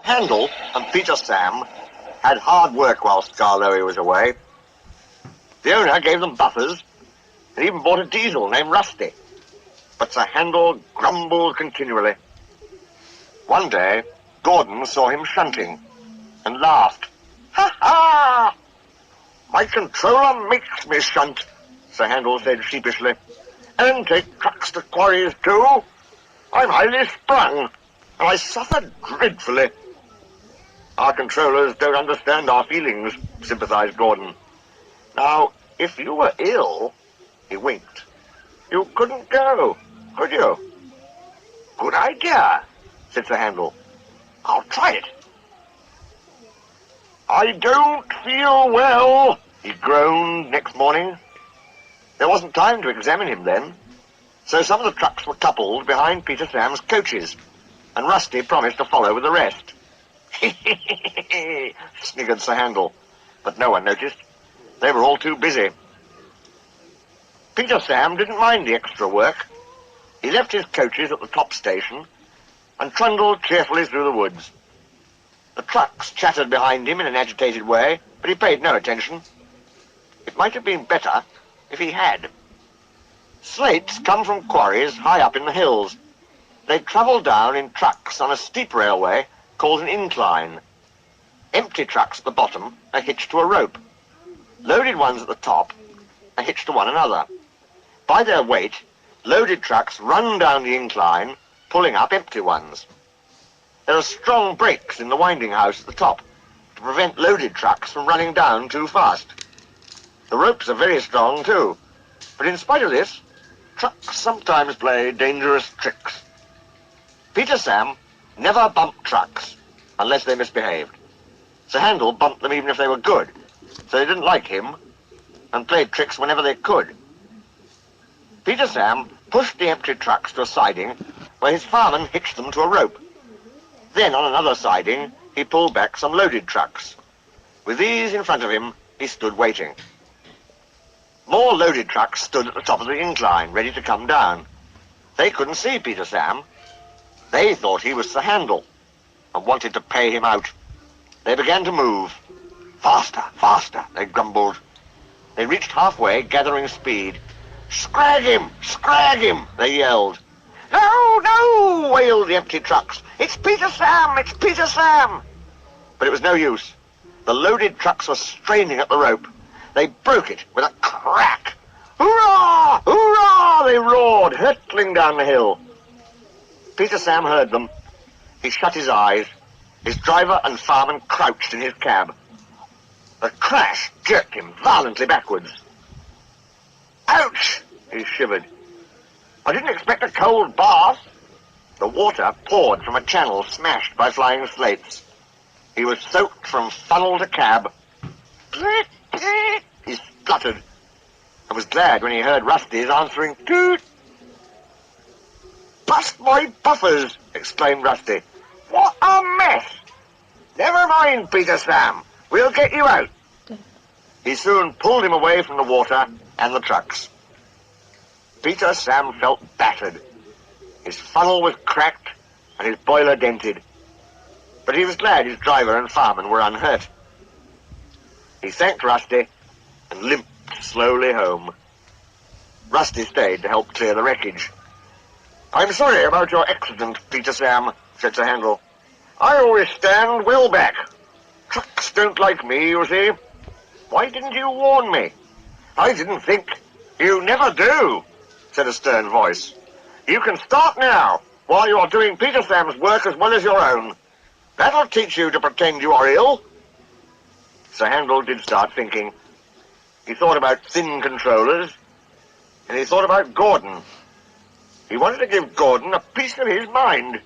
Handel and Peter Sam had hard work while Skarloey was away. The owner gave them buffers and even bought a diesel named Rusty. But Sir Handel grumbled continually. One day, Gordon saw him shunting and laughed. "Ha ha! My controller makes me shunt," Sir Handel said sheepishly, "and take trucks to quarries too. I'm highly sprung, and I suffer dreadfully." "Our controllers don't understand our feelings," sympathized Gordon. "Now, if you were ill," he winked, "you couldn't go, could you?" "Good idea," said Sir Handel. "I'll try it." "I don't feel well," he groaned next morning. There wasn't time to examine him then, so some of the trucks were coupled behind Peter Sam's coaches, and Rusty promised to follow with the rest. "He-he-he-he," sniggered Sir Handel, but no one noticed. They were all too busy. Peter Sam didn't mind the extra work. He left his coaches at the top station and trundled cheerfully through the woods. The trucks chattered behind him in an agitated way, but he paid no attention. It might have been better if he had. Slates come from quarries high up in the hills. They travel down in trucks on a steep railway called an incline. Empty trucks at the bottom are hitched to a rope. Loaded ones at the top are hitched to one another. By their weight, loaded trucks run down the incline, pulling up empty ones. There are strong brakes in the winding house at the top to prevent loaded trucks from running down too fast. The ropes are very strong too, but in spite of this, trucks sometimes play dangerous tricks. Peter Sam never bumped trucks unless they misbehaved. Sir Handel bumped them even if they were good, so they didn't like him and played tricks whenever they could. Peter Sam pushed the empty trucks to a siding where his fireman hitched them to a rope. Then on another siding, he pulled back some loaded trucks. With these in front of him, he stood waiting. More loaded trucks stood at the top of the incline, ready to come down. They couldn't see Peter Sam. They thought he was Sir Handel and wanted to pay him out. They began to move. "Faster, faster," they grumbled. They reached halfway, gathering speed. "Scrag him! Scrag him!" they yelled. "No, no!" wailed the empty trucks. "It's Peter Sam! It's Peter Sam!" But it was no use. The loaded trucks were straining at the rope. They broke it with a crack. "Hurrah! Hurrah!" they roared, hurtling down the hill. Peter Sam heard them. He shut his eyes. His driver and fireman crouched in his cab. The crash jerked him violently backwards. "Ouch!" he shivered. "I didn't expect a cold bath." The water poured from a channel smashed by flying slates. He was soaked from funnel to cab. He spluttered and was glad when he heard Rusty's answering toot. "Bust my buffers!" exclaimed Rusty. "What a mess!" "Never mind, Peter Sam. We'll get you out." He soon pulled him away from the water and the trucks. Peter Sam felt battered. His funnel was cracked and his boiler dented. But he was glad his driver and fireman were unhurt. He thanked Rusty and limped slowly home. Rusty stayed to help clear the wreckage. "I'm sorry about your accident, Peter Sam," said Sir Handel. "I always stand well back. Trucks don't like me, you see. Why didn't you warn me?" "I didn't think." "You never do," said a stern voice. "You can start now, while you are doing Peter Sam's work as well as your own. That'll teach you to pretend you are ill." Sir Handel did start thinking. He thought about thin controllers, and he thought about Gordon. He wanted to give Gordon a piece of his mind.